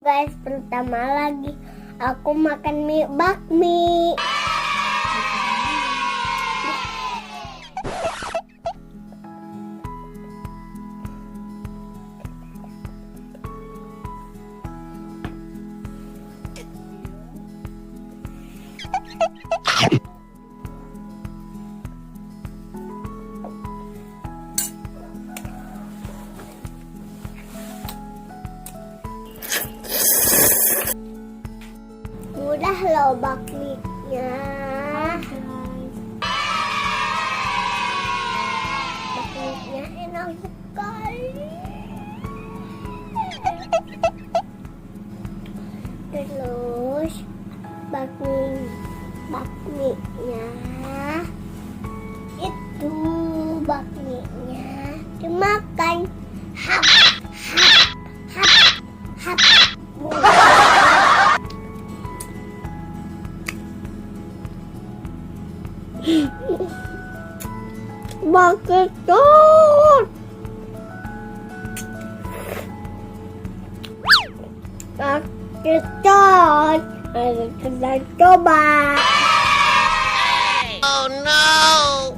guys, pertama lagi aku makan mie bakmi. Udah loh bakminya. Bakminya enak sekali. Terus bakminya itu bakminya dimakan. Hap hap hap hap. Baketut. Baketut. Ayo kita coba. Oh no!